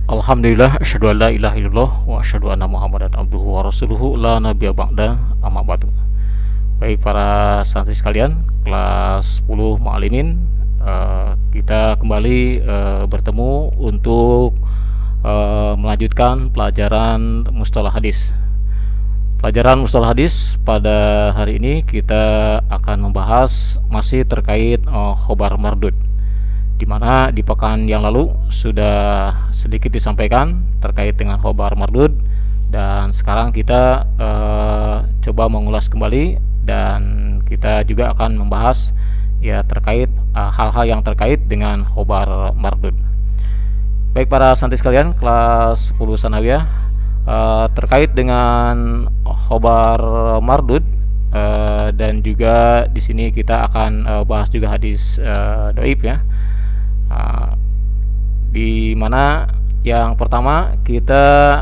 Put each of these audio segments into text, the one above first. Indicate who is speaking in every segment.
Speaker 1: Alhamdulillah, asyhadu an la ilaha illallah wa asyhadu anna Muhammadan abduhu wa rasuluhu la nabiyya ba'da amma ba'du. Baik para santri sekalian, kelas 10 Ma'alimin, kita kembali bertemu untuk melanjutkan pelajaran mustalah hadis. Pelajaran mustalah hadis pada hari ini kita akan membahas masih terkait khobar mardud, di mana di pekan yang lalu sudah sedikit disampaikan terkait dengan khobar mardud, dan sekarang kita coba mengulas kembali, dan kita juga akan membahas ya terkait hal-hal yang terkait dengan khobar mardud. Baik para santri sekalian kelas 10 sanawiyah, terkait dengan khobar mardud, dan juga di sini kita akan bahas juga hadis dhaif ya. Di mana yang pertama kita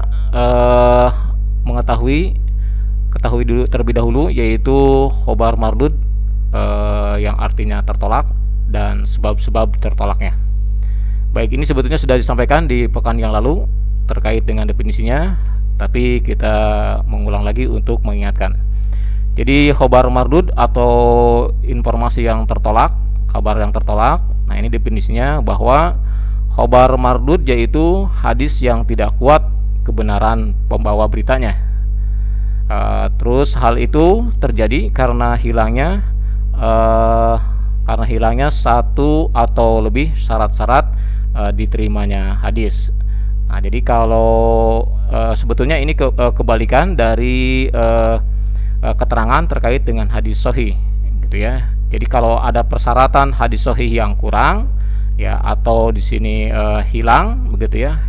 Speaker 1: ketahui dulu terlebih dahulu, yaitu khobar mardud yang artinya tertolak dan sebab-sebab tertolaknya. Baik, ini sebetulnya sudah disampaikan di pekan yang lalu terkait dengan definisinya, tapi kita mengulang lagi untuk mengingatkan. Jadi khobar mardud atau informasi yang tertolak, kabar yang tertolak. Nah, ini definisinya bahwa khobar mardud yaitu hadis yang tidak kuat kebenaran pembawa beritanya. Terus hal itu terjadi karena hilangnya satu atau lebih syarat-syarat diterimanya hadis. Nah, jadi kalau sebetulnya ini kebalikan dari keterangan terkait dengan hadis sahih, gitu ya. Jadi kalau ada persyaratan hadis sahih yang kurang ya, atau di sini hilang begitu ya,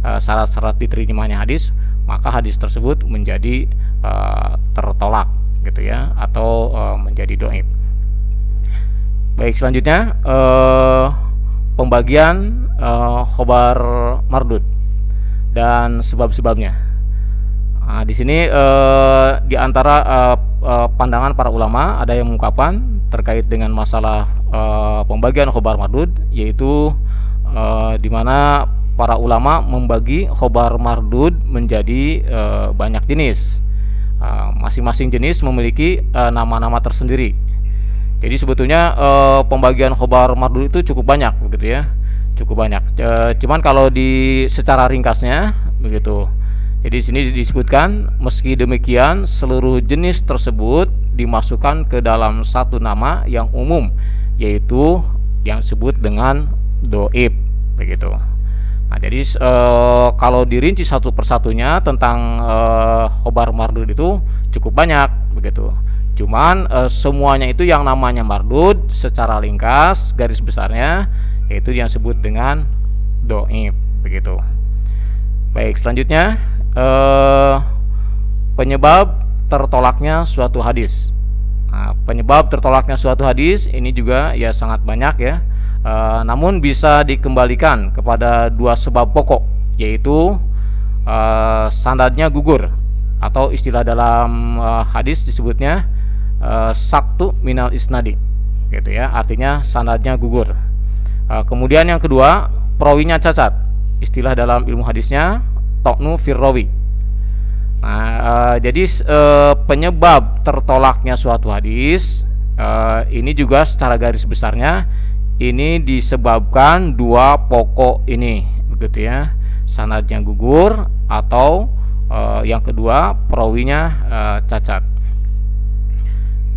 Speaker 1: syarat-syarat diterimanya hadis, maka hadis tersebut menjadi tertolak gitu ya, atau menjadi dhaif. Baik, selanjutnya pembagian khobar mardud dan sebab-sebabnya. Nah, di sini di antara pandangan para ulama ada yang mengungkapkan terkait dengan masalah pembagian khobar mardud, yaitu di mana para ulama membagi khobar mardud menjadi banyak jenis. Masing-masing jenis memiliki nama-nama tersendiri. Jadi sebetulnya pembagian khobar mardud itu cukup banyak begitu ya, cukup banyak. Cuman kalau secara ringkasnya begitu. Jadi di sini disebutkan, meski demikian seluruh jenis tersebut dimasukkan ke dalam satu nama yang umum, yaitu yang disebut dengan dhaif begitu. Nah, jadi kalau dirinci satu persatunya tentang khobar mardud itu cukup banyak begitu. Cuman semuanya itu yang namanya mardud secara ringkas garis besarnya yaitu yang disebut dengan dhaif begitu. Baik, selanjutnya penyebab tertolaknya suatu hadis. Nah, penyebab tertolaknya suatu hadis ini juga ya sangat banyak ya, namun bisa dikembalikan kepada dua sebab pokok, yaitu sanadnya gugur, atau istilah dalam hadis disebutnya saktu minal isnadi gitu ya, artinya sanadnya gugur. Kemudian yang kedua, perawinya cacat, istilah dalam ilmu hadisnya toknu firrawi. Nah, jadi penyebab tertolaknya suatu hadis ini juga secara garis besarnya ini disebabkan dua pokok ini begitu ya, sanadnya gugur atau yang kedua perawinya cacat.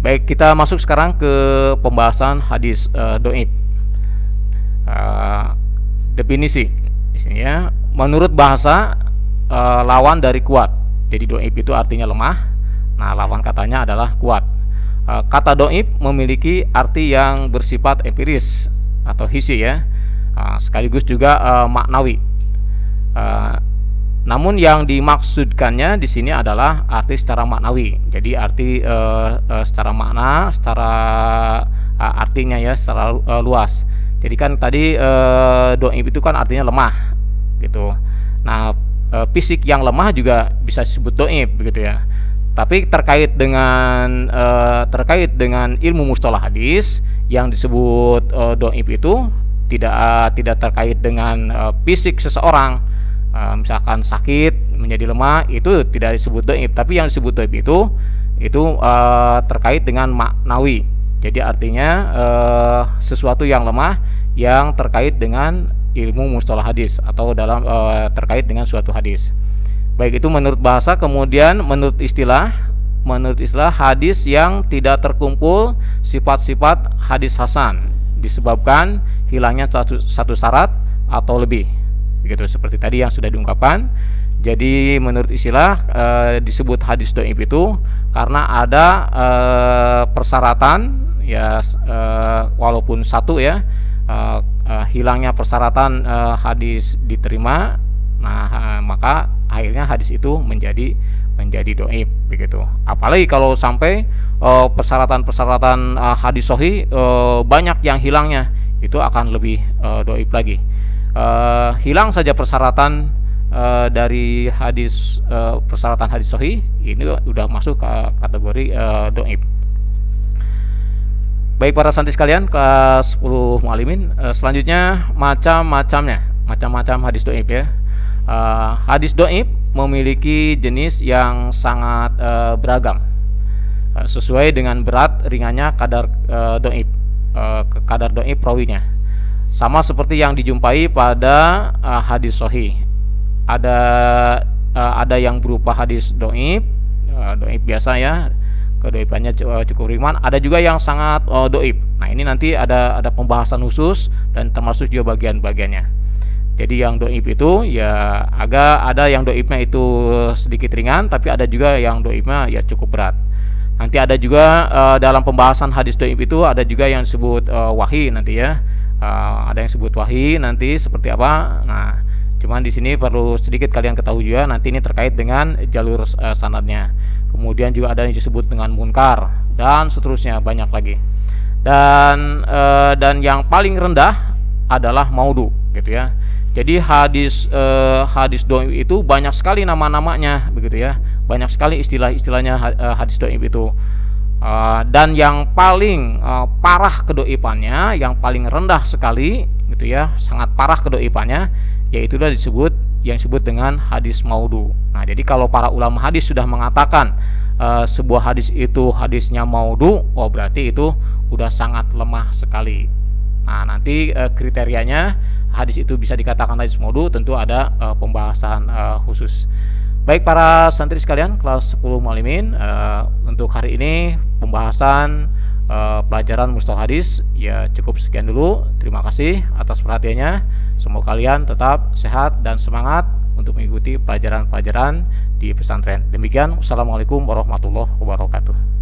Speaker 1: Baik, kita masuk sekarang ke pembahasan hadis dhaif. Definisi di sini ya, menurut bahasa lawan dari kuat. Jadi dhaif itu artinya lemah. Nah, lawan katanya adalah kuat. Kata dhaif memiliki arti yang bersifat empiris atau hissi ya, sekaligus juga maknawi. Namun yang dimaksudkannya di sini adalah arti secara maknawi. Jadi arti secara makna, secara artinya ya, secara luas. Jadi kan tadi dhaif itu kan artinya lemah gitu. Nah, fisik yang lemah juga bisa disebut dhaif begitu ya. Tapi terkait dengan ilmu mustalah hadis yang disebut dhaif itu tidak terkait dengan fisik seseorang, misalkan sakit menjadi lemah, itu tidak disebut dhaif. Tapi yang disebut dhaif itu terkait dengan maknawi. Jadi artinya sesuatu yang lemah yang terkait dengan ilmu mustalah hadis atau dalam terkait dengan suatu hadis. Baik, itu menurut bahasa. Kemudian menurut istilah hadis yang tidak terkumpul sifat-sifat hadis hasan disebabkan hilangnya satu syarat atau lebih. Begitu, seperti tadi yang sudah diungkapkan. Jadi menurut istilah disebut hadis dhaif itu karena ada persyaratan ya, walaupun satu ya, hilangnya persyaratan hadis diterima. Nah, maka akhirnya hadis itu menjadi dhaif begitu. Apalagi kalau sampai persyaratan hadis sahih banyak yang hilangnya, itu akan lebih dhaif lagi. Hilang saja persyaratan dari persyaratan hadis sahih, ini udah masuk ke kategori dhaif. Baik para santri sekalian kelas 10 Muallimin, selanjutnya macam-macam hadis dhaif ya. Hadis dhaif memiliki jenis yang sangat beragam sesuai dengan berat ringannya kadar dhaif rawinya. Sama seperti yang dijumpai pada hadis sahih. Ada yang berupa hadis dhaif biasa ya, kedhaifannya cukup ringan. Ada juga yang sangat dhaif. Nah, ini nanti ada pembahasan khusus dan termasuk juga bagian-bagiannya. Jadi yang dhaif itu ya ada yang dhaifnya itu sedikit ringan, tapi ada juga yang dhaifnya ya cukup berat. Nanti ada juga dalam pembahasan hadis dhaif itu ada juga yang disebut wahyi nanti ya. Ada yang disebut wahyi nanti seperti apa. Nah, cuman di sini perlu sedikit kalian ketahui juga, nanti ini terkait dengan jalur sanadnya. Kemudian juga ada yang disebut dengan munkar dan seterusnya, banyak lagi. Dan yang paling rendah adalah maudhu gitu ya. Jadi hadis dhaif itu banyak sekali nama-namanya begitu ya. Banyak sekali istilah-istilahnya hadis dhaif itu. Dan yang paling parah kedhaifannya, yang paling rendah sekali gitu ya, sangat parah kedhaifannya, yaitu disebut dengan hadis maudhu. Nah, jadi kalau para ulama hadis sudah mengatakan sebuah hadis itu hadisnya maudhu, oh berarti itu udah sangat lemah sekali. Nah, nanti kriterianya hadis itu bisa dikatakan hadis maudhu tentu ada pembahasan khusus. Baik para santri sekalian kelas 10 Muallimin, untuk hari ini pembahasan pelajaran mustalah hadis ya cukup sekian dulu. Terima kasih atas perhatiannya. Semoga kalian tetap sehat dan semangat untuk mengikuti pelajaran-pelajaran di pesantren. Demikian, wassalamualaikum warahmatullahi wabarakatuh.